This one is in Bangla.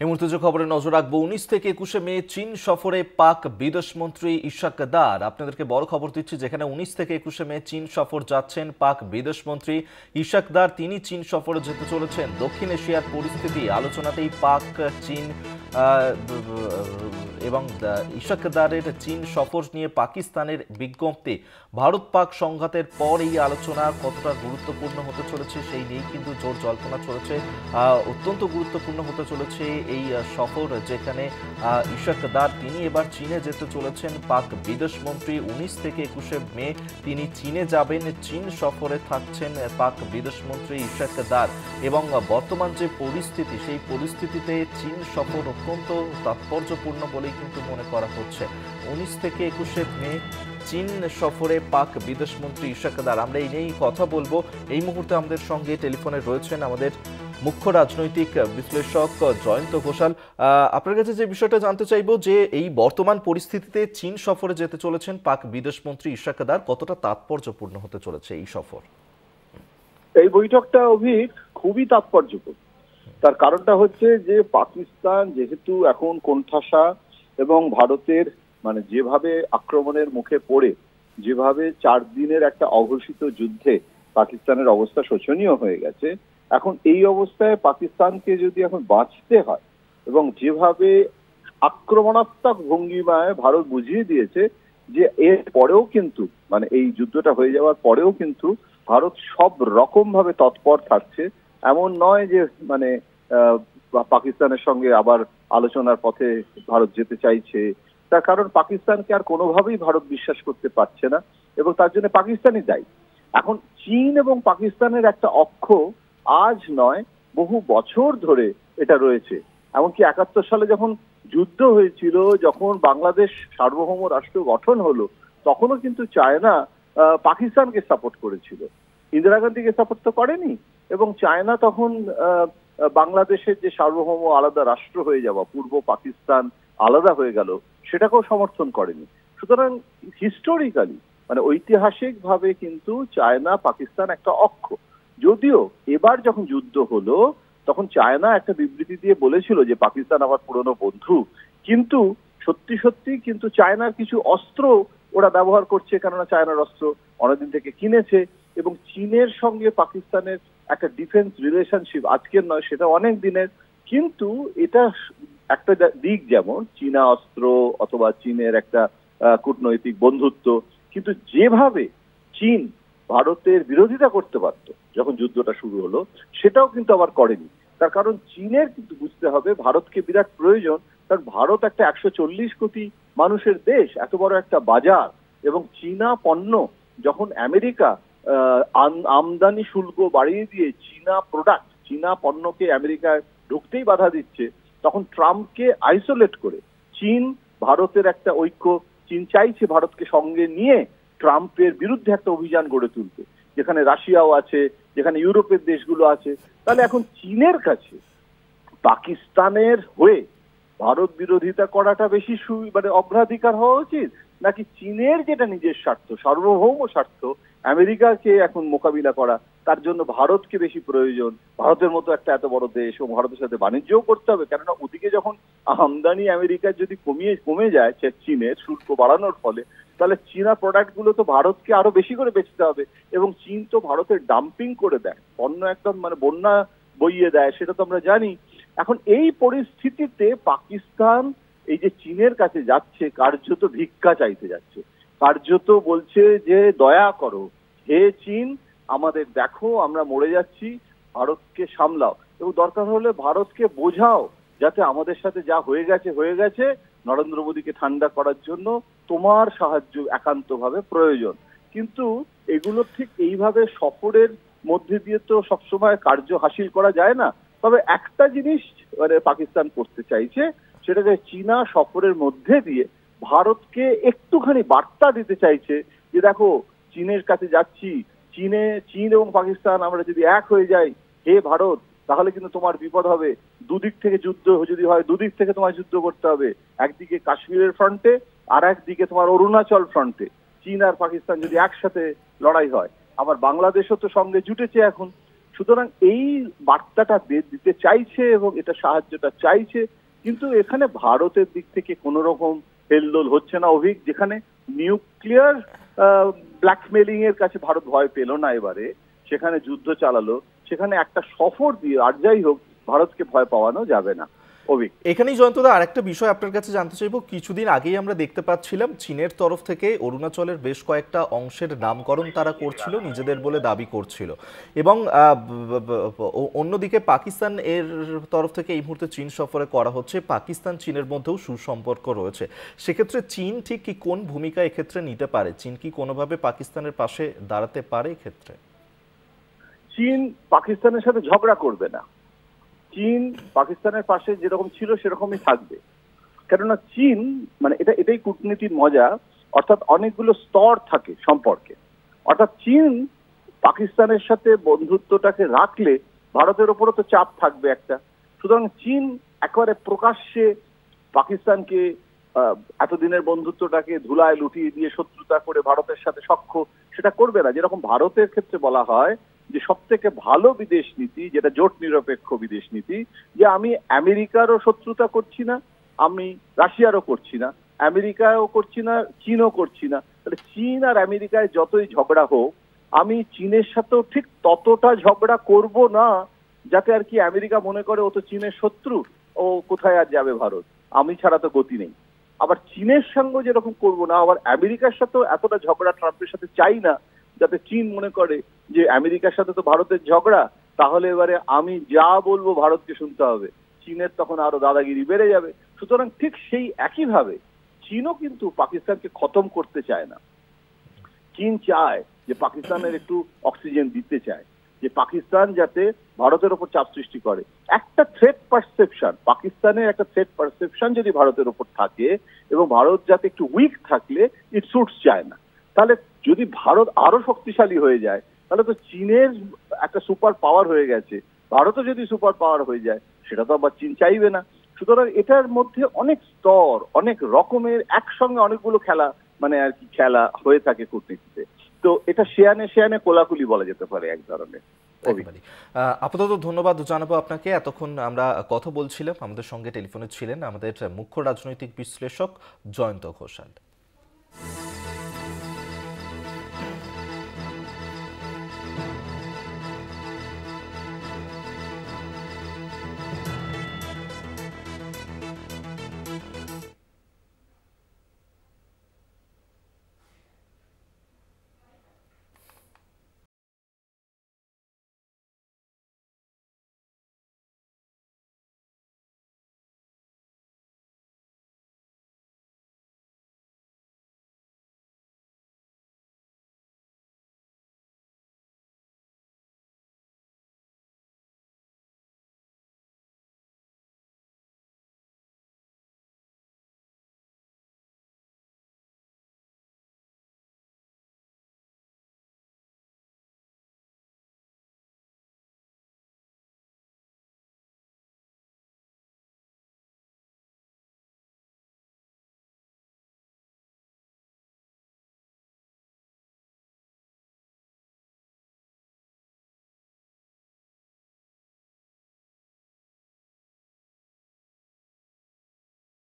এই মুহূর্তে যে খবরে নজর রাখবো 19 থেকে 21 মে চীন সফরে পাক বিদেশমন্ত্রী ইশাক দার। আপনাদেরকে বড় খবর দিচ্ছি, যেখানে 19 থেকে 21 মে চীন সফর যাচ্ছেন পাক বিদেশমন্ত্রী ইশাক দার। তিনি চীন সফরে যেতে চলেছেন। দক্ষিণ এশিয়ার পরিস্থিতি আলোচনাতেই পাক চীন এবং ইশাক দারের চীন সফর নিয়ে পাকিস্তানের বিজ্ঞপ্তি। ভারত পাক সংঘাতের পর এই আলোচনা কতটা গুরুত্বপূর্ণ হতে চলেছে সেই নিয়েই কিন্তু জোর জল্পনা চলেছে। অত্যন্ত গুরুত্বপূর্ণ হতে চলেছে এই সফর, যেখানে ইশাক দার তিনি এবার চীনে যেতে চলেছেন। পাক বিদেশমন্ত্রী 19 থেকে 21 মে তিনি চীনে যাবেন। চীন সফরে থাকছেন পাক বিদেশমন্ত্রী ইশাক দার। এবং বর্তমান যে পরিস্থিতি, সেই পরিস্থিতিতে চীন সফর অত্যন্ত তাৎপর্যপূর্ণ বলেই কিন্তু মনে করা হচ্ছে। 19 থেকে 21 মে চীন সফরে পাক বিদেশমন্ত্রী ইশাক দার। আমরা এই নিয়েই কথা বলবো। এই মুহূর্তে আমাদের সঙ্গে টেলিফোনে রয়েছেন আমাদের মুখ্য রাজনৈতিক বিশ্লেষক জয়ন্ত ঘোষাল। আপনার কাছে যে বিষয়টা জানতে চাইবো, যে এই বর্তমান পরিস্থিতিতে চীন সফরে যেতে চলেছেন পাক বিদেশমন্ত্রী ইশাক দার, কতটা তাৎপর্যপূর্ণ হতে চলেছে এই সফর? এই বৈঠকটা অভিক খুবই তাৎপর্যপূর্ণ। তার কারণটা হচ্ছে যে পাকিস্তান যেহেতু এখন কোণঠাসা এবং ভারতের যেভাবে আক্রমণের মুখে পড়ে, যেভাবে 4 দিনের একটা অঘোষিত যুদ্ধে পাকিস্তানের অবস্থা শোচনীয় হয়ে গেছে, এখন এই অবস্থায় পাকিস্তানকে যদি এখন বাঁচতে হয়, এবং যেভাবে আক্রমণাত্মক ভঙ্গিমায় ভারত বুঝিয়ে দিয়েছে যে এর পরেও কিন্তু এই যুদ্ধটা হয়ে যাওয়ার পরেও কিন্তু ভারত সব রকম ভাবে তৎপর থাকছে। এমন নয় যে পাকিস্তানের সঙ্গে আবার আলোচনার পথে ভারত যেতে চাইছে। তার কারণ পাকিস্তানকে আর কোনোভাবেই ভারত বিশ্বাস করতে পারছে না, এবং তার জন্য পাকিস্তানই দায়ী। এখন চীন এবং পাকিস্তানের একটা অক্ষ আজ নয়, বহু বছর ধরে এটা রয়েছে। এমনকি 71 সালে যখন যুদ্ধ হয়েছিল, যখন বাংলাদেশ সার্বভৌম রাষ্ট্র গঠন হলো, তখনও কিন্তু চায়না পাকিস্তানকে সাপোর্ট করেছিল, ইন্দিরা গান্ধীকে সাপোর্ট তো করেনি। এবং চায়না তখন বাংলাদেশের যে সার্বভৌম আলাদা রাষ্ট্র হয়ে যাওয়া, পূর্ব পাকিস্তান আলাদা হয়ে গেল, সেটাকেও সমর্থন করেনি। সুতরাং হিস্টোরিক্যালি ঐতিহাসিক ভাবে কিন্তু চায়না পাকিস্তান একটা অক্ষ। যদিও এবার যখন যুদ্ধ হলো, তখন চায়না একটা বিবৃতি দিয়ে বলেছিল যে পাকিস্তান আমার পুরনো বন্ধু, কিন্তু সত্যি সত্যি কিন্তু চায়নার কিছু অস্ত্র ওরা ব্যবহার করছে, কেননা চায়নার অস্ত্র অনেকদিন থেকে কিনেছে। এবং চীনের সঙ্গে পাকিস্তানের একটা ডিফেন্স রিলেশনশিপ আজকের নয়, সেটা অনেক দিনের। কিন্তু এটা একটা দিক, যেমন চীনা অস্ত্র অথবা চীনের একটা কূটনৈতিক বন্ধুত্ব, কিন্তু যেভাবে চীন ভারতের বিরোধিতা করতে পারত যখন যুদ্ধটা শুরু হলো, সেটাও কিন্তু আবার করেনি। তার কারণ চীনের কিন্তু বুঝতে হবে ভারতকে বিরাট প্রয়োজন, কারণ ভারত একটা 140 কোটি মানুষের দেশ, এত বড় একটা বাজার। এবং চীনা পণ্য যখন আমেরিকা আমদানি শুল্ক বাড়িয়ে দিয়ে চীনা পণ্যকে আমেরিকায় ঢুকতেই বাধা দিচ্ছে, তখন ট্রাম্পকে আইসোলেট করে চীন ভারতের একটা ঐক্য, চীন চাইছে ভারতকে সঙ্গে নিয়ে ট্রাম্পের বিরুদ্ধে একটা অভিযান গড়ে তুলতে, যেখানে রাশিয়াও আছে, যেখানে ইউরোপের দেশগুলো আছে। তাহলে এখন চীনের কাছে পাকিস্তানের হয়ে ভারত বিরোধিতা করাটা বেশি অগ্রাধিকার হওয়া উচিত, নাকি চীনের যেটা নিজের স্বার্থ, সার্বভৌম স্বার্থ, আমেরিকাকে এখন মোকাবিলা করা, তার জন্য ভারতকে বেশি প্রয়োজন? ভারতের মতো একটা এত বড় দেশ, এবং ভারতের সাথে বাণিজ্যও করতে হবে, কেননা ওদিকে যখন আমদানি আমেরিকার যদি কমে যায় চীনের শুল্ক বাড়ানোর ফলে, তাহলে চীনা প্রোডাক্ট গুলো তো ভারতকে আরো বেশি করে বেচতে হবে। এবং চীন তো ভারতের ডাম্পিং করে দেয়, পণ্য একদম বন্যা বইয়ে দেয়, সেটা তো আমরা জানি। এখন এই পরিস্থিতিতে পাকিস্তান এই যে চীনের কাছে যাচ্ছে, কার্যত ভিক্ষা চাইতে যাচ্ছে, কার্যত বলছে যে দয়া করো, হে চীন, আমাদের দেখো আমরা মরে যাচ্ছি, ভারতকে সামলাও, এবং দরকার হলে ভারতকে বোঝাও যাতে আমাদের সাথে যা হয়ে গেছে, নরেন্দ্র মোদীকে ঠান্ডা করার জন্য তোমার সাহায্য একান্তভাবে প্রয়োজন। কিন্তু এগুলো ঠিক এইভাবে সফরের মধ্যে দিয়ে তো সবসময় কার্য হাসিল করা যায় না। তবে একটা জিনিস পাকিস্তান করতে চাইছে, সেটাকে চীনা সফরের মধ্যে দিয়ে ভারতকে একটুখানি বার্তা দিতে চাইছে যে দেখো, চীনের কাছে যাচ্ছি, চীন এবং পাকিস্তান আমরা যদি এক হয়ে যাই, হে ভারত, তাহলে কিন্তু তোমার বিপদ হবে। দুদিক থেকে যুদ্ধ যদি হয়, দুদিক থেকে তোমার যুদ্ধ করতে হবে, একদিকে কাশ্মীরের ফ্রন্টে, আর একদিকে তোমার অরুণাচল ফ্রন্টে। চীন আর পাকিস্তান যদি একসাথে লড়াই হয়, আবার বাংলাদেশও তো সঙ্গে জুটেছে এখন। সুতরাং এই বার্তাটা দিতে চাইছে এবং এটা সাহায্যটা চাইছে, কিন্তু এখানে ভারতের দিক থেকে কোনো রকম হেলদোল হচ্ছে না অভিক। যেখানে নিউক্লিয়ার ব্ল্যাকমেলিং এর কাছে ভারত ভয় পেল না এবারে, সেখানে যুদ্ধ চালালো, সেখানে একটা সফর দিয়ে, আর যাই হোক ভারতকে ভয় পাওয়ানো যাবে না অভিক। এখানেই জয়ন্তদা আরেকটা বিষয় আপনার কাছে জানতে চাইবো, কিছুদিন আগেই আমরা দেখতে পাচ্ছিলাম চীনের তরফ থেকে অরুণাচলের বেশ কয়েকটা অংশের নামকরণ তারা করছিল, নিজেদের বলে দাবি করছিল, এবং অন্যদিকে পাকিস্তান এর তরফ থেকে এই মুহূর্তে চীন সফরে করা হচ্ছে। পাকিস্তান চীনের মধ্যেও সুসম্পর্ক রয়েছে, সেক্ষেত্রে চীন ঠিক কি কোন ভূমিকা এক্ষেত্রে নিতে পারে? চীন কি কোনোভাবে পাকিস্তানের পাশে দাঁড়াতে পারে এক্ষেত্রে? চীন পাকিস্তানের সাথে ঝগড়া করবে না, চীন পাকিস্তানের পাশে যেরকম ছিল সেরকমই থাকবে। কেননা চীন মানে এটাই কূটনীতির মজা, অর্থাৎ অনেকগুলো স্তর থাকে সম্পর্কে। অর্থাৎ চীন পাকিস্তানের সাথে বন্ধুত্বটাকে রাখলে ভারতের ওপরও তো চাপ থাকবে একটা। সুতরাং চীন একেবারে প্রকাশ্যে পাকিস্তানকে এতদিনের বন্ধুত্বটাকে ধুলায় লুটিয়ে দিয়ে শত্রুতা করে ভারতের সাথে সখ্য সেটা করবে না। যেরকম ভারতের ক্ষেত্রে বলা হয় যে সব থেকে ভালো বিদেশ নীতি, যেটা জোট নিরপেক্ষ বিদেশ নীতি, যে আমি আমেরিকারও শত্রুতা করছি না, আমি রাশিয়ারও করছি না, আমেরিকাও করছি না, চীনও করছি না। তাহলে চীন আর আমেরিকায় যতই ঝগড়া হোক, আমি চীনের সাথেও ঠিক ততটা ঝগড়া করব না যাতে আর কি আমেরিকা মনে করে ও তো চীনের শত্রু, ও কোথায় আর যাবে ভারত, আমি ছাড়া তো গতি নেই। আবার চীনের সঙ্গে যেরকম করব না, আবার আমেরিকার সাথেও এতটা ঝগড়া ট্রাম্পের সাথে চাই না যাতে চীন মনে করে যে আমেরিকার সাথে তো ভারতের ঝগড়া, তাহলে এবারে আমি যা বলবো ভারতকে শুনতে হবে, চীনের তখন আরো দাদাগিরি বেড়ে যাবে। সুতরাং ঠিক সেই একইভাবে চীনও কিন্তু পাকিস্তানকে খতম করতে চায় না। চীন চায় যে পাকিস্তানের একটু অক্সিজেন দিতে চায়, যে পাকিস্তান যাতে ভারতের ওপর চাপ সৃষ্টি করে। একটা থ্রেট পারসেপশন, পাকিস্তানের একটা থ্রেট পারসেপশন যদি ভারতের ওপর থাকে এবং ভারত যাতে একটু উইক থাকলে ইট সুটস চায় না। তাহলে যদি ভারত আরো শক্তিশালী হয়ে যায় তাহলে তো চীনের একটা সুপার পাওয়ার হয়ে গেছে, ভারতও যদি সুপার পাওয়ার হয়ে যায় সেটা তো আবার চীন চাইবে না। সুতরাং এটার মধ্যে অনেক স্তর, অনেক রকমের একসঙ্গে অনেকগুলো খেলা মানে আর কি খেলা হয়ে থাকে কূটনীতিতে। তো এটা শেয়ানে শেয়ানে কোলাকুলি বলা যেতে পারে এক ধরনের। আপাতত ধন্যবাদ জানাবো আপনাকে। এতক্ষণ আমরা কথা বলছিলাম, আমাদের সঙ্গে টেলিফোনে ছিলেন আমাদের মুখ্য রাজনৈতিক বিশ্লেষক জয়ন্ত ঘোষাল।